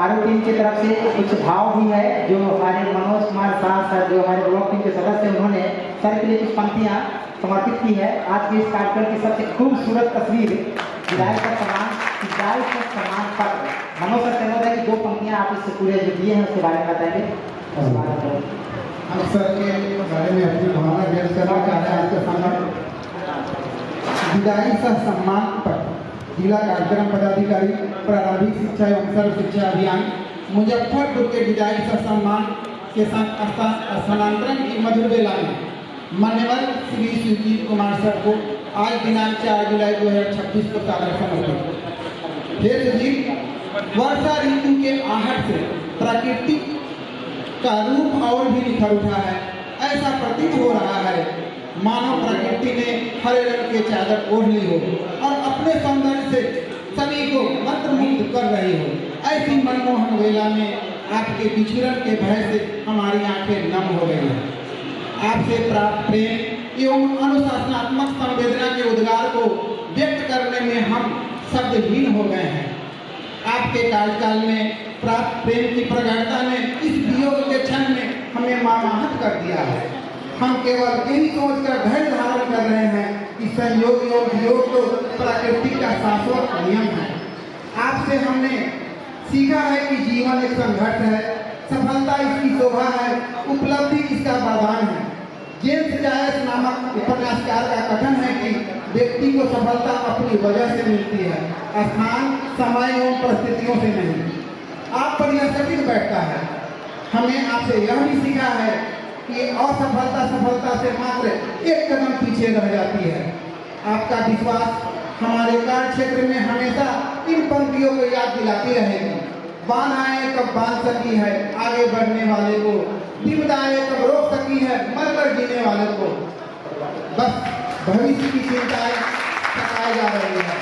Paru team की तरफ से कुछ भाव भी है जो हमारे मनोज कुमार शाह सर जो हमारे ब्लॉक टीम के सदस्य हैं उन्होंने सर के लिए कुछ पंक्तियाँ समर्पित की है। आज के इस कार्यक्रम की सबसे खूबसूरत तस्वीर विधायक का सम्मान पत्र मनोज सर कहना है कि 2 पंक्तियाँ आप इससे पूरे जो दिए हैं उसके बारे में बताएंगे। हम सर के बारे में अपनी भावना व्यक्त करना चाहते हैं। आपके सामने विधायक सह सम्मान पत्र जिला कार्यक्रम पदाधिकारी प्रारंभिक शिक्षा एवं सर्व शिक्षा अभियान मुजफ्फरपुर के विधायक सह सम्मान के साथ स्थानांतरण की मधुर बेला में मान्यवर श्री सुजीत कुमार सर को आज दिनांक 4 जुलाई 2026 को सादर समर्पित। हे सुजीत, वर्षा ऋतु के आहट से प्रकृति का रूप और भी निखर उठा है। ऐसा प्रतीत हो रहा है मानव प्रकृति ने हरे रंग के चादर ओढ़ ली हो और अपने सौंदर्य से सभी को मंत्रमुग्ध कर रही हो। ऐसी मनमोहन वेला में आपके बिछुड़न के भय से हमारी आंखें नम हो गई हैं। आपसे प्राप्त प्रेम एवं अनुशासनात्मक संवेदना के उद्गार को व्यक्त करने में हम शब्दहीन हो गए हैं। आपके कार्यकाल में प्राप्त प्रेम की प्रगाढ़ता ने इस वियोग के क्षण में हमें मर्माहत कर दिया है। हम केवल यही सोचकर धैर्य धारण कर रहे हैं कि संयोग एवं वियोग तो प्रकृति का शाश्वत नियम है। आपसे हमने सीखा है कि जीवन एक संघर्ष है, सफलता इसकी शोभा है, उपलब्धि इसका वरदान है। जेम्स जॉयस नामक उपन्यासकार का कथन है कि व्यक्ति को सफलता अपनी वजह से मिलती है, स्थान, समय एवं परिस्थितियों से नहीं। आप पर यह सटीक बैठता है। हमें आपसे यह भी सीखा है कि असफलता सफलता से मात्र एक कदम पीछे रह जाती है। आपका विश्वास हमारे कार्य क्षेत्र में हमेशा इन पंक्तियों को याद दिलाती रहेगी। बान आए कब बांध सकी है आगे बढ़ने वाले को, विपदा आए कब रोक सकी है मरकर जीने वाले को। बस भविष्य की चिंताएं सताई जा रही है।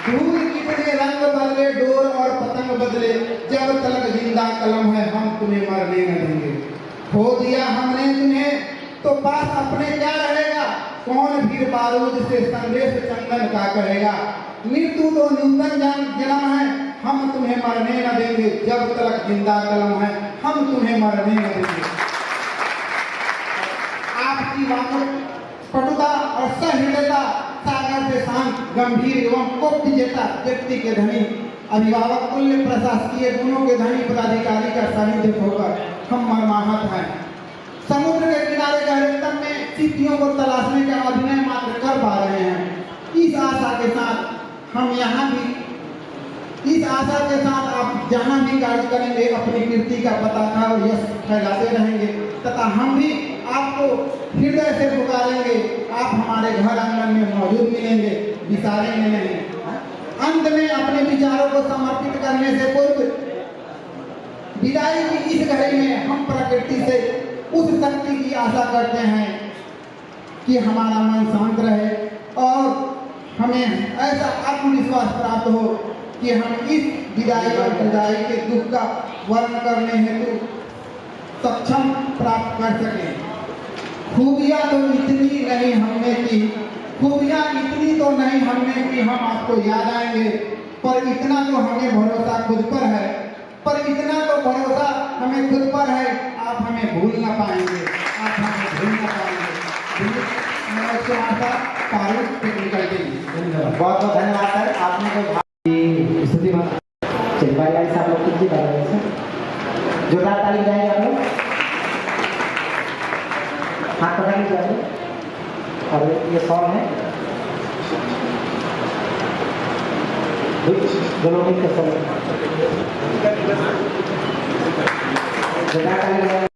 धूल कितने रंग बदले, डोर और पतंग बदले, जब तक जिंदा कलम है हम तुम्हें मरने न देंगे। खो दिया हमने तुम्हें तो पास अपने क्या रहेगा, कौन भीड़ बारूद से संदेश चंदन का कहेगा। मृत्यु तो नूतन जन्म है, हम तुम्हें मरने न देंगे, जब तक जिंदा कलम है हम तुम्हें मरने न देंगे। आपकी पटुता और सहृदयता सागर से शांत, गंभीर एवं कोप विजेता व्यक्ति के धनी अभिभावक तुल्य प्रशासकीय गुणों के धनी पदाधिकारी का सानिध्य होकर हम मर्माहत हैं। समुद्र के किनारे गहरे तट में सीपियों को तलाशने का अभिनय मात्र कर पा रहे हैं। इस आशा के साथ हम यहाँ भी इस आशा के साथ आप जहाँ भी कार्य करेंगे अपनी कीर्ति का पताका और यश फैलाते रहेंगे तथा हम भी आपको हृदय से पुकारेंगे। आप हमारे घर आंगन में मौजूद मिलेंगे, विसारेंगे नहीं। अंत में अपने विचारों को समर्पित करने से पूर्व विदाई की इस घड़ी में हम प्रकृति से उस शक्ति की आशा करते हैं कि हमारा मन शांत रहे और हमें ऐसा आत्मविश्वास प्राप्त हो कि हम इस विदाई और विदाई के दुख का वर्णन करने हेतु सक्षम प्राप्त कर सकें। खूबियाँ तो इतनी नहीं हमने की, खूबियाँ इतनी तो नहीं हमने की हम आपको याद आएंगे, पर इतना तो हमें भरोसा खुद पर है, पर इतना तो भरोसा हमें खुद पर है, आप हमें भूल ना पाएंगे, आप हमें भूल ना पाएंगे। टेक्निकल टीम बहुत बहुत धन्यवाद सर। आपने जो चलिए साहब लोग कितनी बार जोरदार ताली बजाएंगे आप लोग, हाथ पकड़ लीजिए। और ये सॉन्ग है दोनों मिलकर जोरदार ताली बजाएंगे।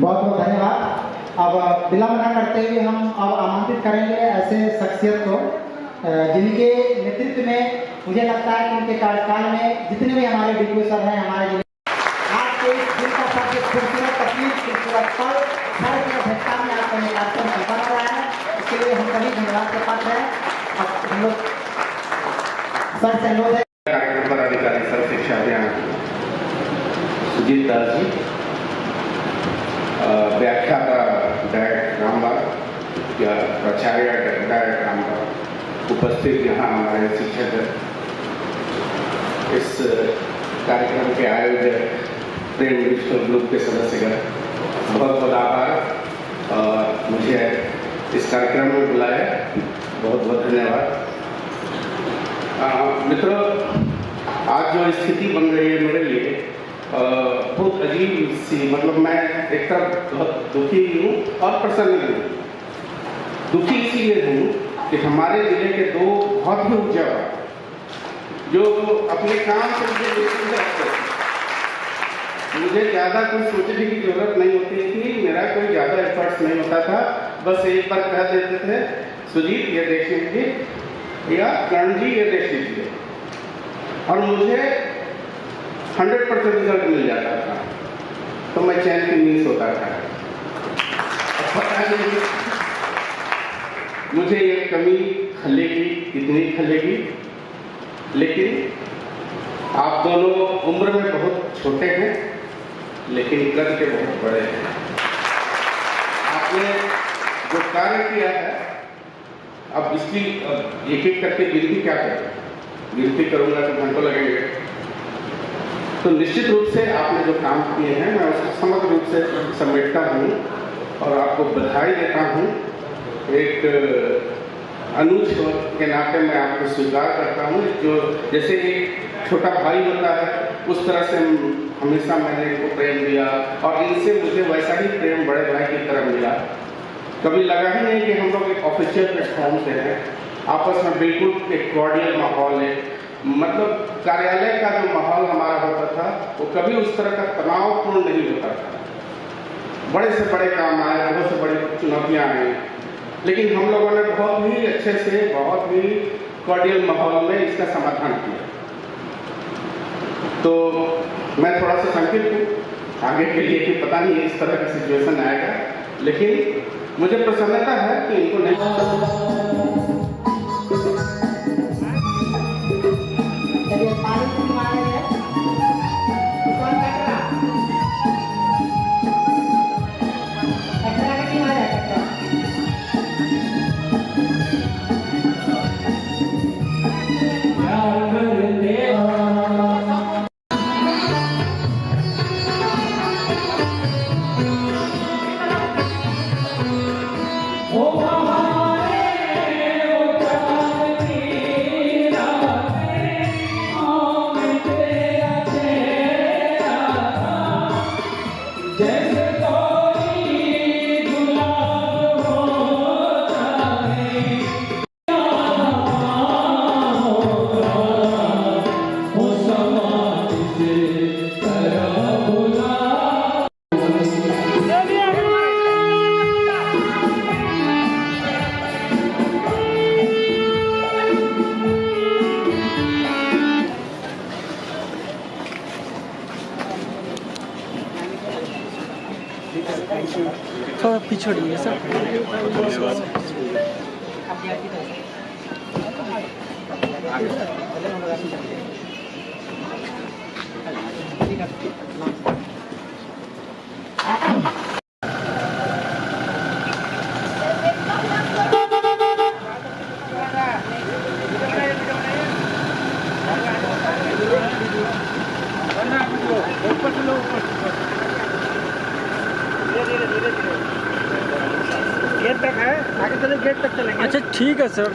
बहुत बहुत धन्यवाद। अब विलंब न करते हुए हम अब आमंत्रित करेंगे ऐसे शख्सियत को जिनके नेतृत्व में मुझे लगता है कि उनके कार्यकाल में जितने भी हमारे डीपीओ सर हैं हमारे जिले आज के इस दिन का सबसे खूबसूरत तस्वीर खूबसूरत पल सर के अध्यक्षता में आपका ये कार्यक्रम संपन्न हो रहा है। इसके लिए हम सभी धन्यवाद के पात्र हैं। अब हम लोग सर से अनुरोध है कार्यक्रम पदाधिकारी सर्व शिक्षा अभियान सुजीत दास जी, व्याख्याता डायरेक्टर रामबाग या प्राचार्य डायरेक्टर रामबाग, उपस्थित यहाँ हमारे शिक्षक, इस कार्यक्रम के आयोजक प्रेम डिजिटल ग्रुप के सदस्यगण, बहुत बहुत आभार और मुझे इस कार्यक्रम में बुलाया, बहुत बहुत धन्यवाद। मित्रों, आज जो स्थिति बन रही है मेरे लिए बहुत अजीब सी, मतलब मैं एक तरफ बहुत दुखी भी हूँ और प्रसन्न भी हूँ। दुखी इसलिए हूँ कि हमारे जिले के दो बहुत ही ऊर्जा जो अपने काम से मुझे ज़्यादा कुछ सोचने की जरूरत नहीं होती थी, मेरा कोई ज़्यादा एफर्ट्स नहीं होता था, बस एक बार कह देते थे सुजीत ये देख लीजिए या कर्ण जी ये देख लीजिए और मुझे 100% रिजल्ट मिल जाता था, तो मैं चैन की नींद सोता था। पता नहीं मुझे ये कमी खलेगी कितनी खलेगी, लेकिन आप दोनों उम्र में बहुत छोटे हैं लेकिन कद के बहुत बड़े हैं। आपने जो कार्य किया है, अब इसकी एक एक करके गिनती क्या करें, गिनती करूंगा तो घंटों लगेंगे। तो निश्चित रूप से आपने जो काम किए हैं मैं उसको समग्र रूप से समेटता हूँ और आपको बधाई देता हूँ। एक अनुज के नाते मैं आपको स्वीकार करता हूँ, जो जैसे एक छोटा भाई होता है उस तरह से हमेशा मैंने इनको प्रेम दिया और इनसे मुझे वैसा ही प्रेम बड़े भाई की तरह मिला। कभी लगा ही नहीं कि हम लोग एक ऑफिशियल प्लेटफॉर्म से हैं, आपस में बिल्कुल एक कॉर्डियल माहौल है। मतलब कार्यालय का जो माहौल हमारा होता था वो कभी उस तरह का तनावपूर्ण नहीं होता था। बड़े से बड़े काम आए, बहुत से बड़ी चुनौतियां आई, लेकिन हम लोगों ने बहुत ही अच्छे से, बहुत ही कॉर्डियल माहौल में इसका समाधान किया। तो मैं थोड़ा सा संकित हूँ आगे के लिए कि पता नहीं इस तरह का सिचुएशन आएगा, लेकिन मुझे प्रसन्नता है कि इनको नहीं चलिए पानी की मांग है कौन कटरा कटरा का टीम आ जाए कटरा थोड़ा पिछड़िए सर। गेट तक है, आगे चले गेट तक चलेंगे। अच्छा ठीक है सर।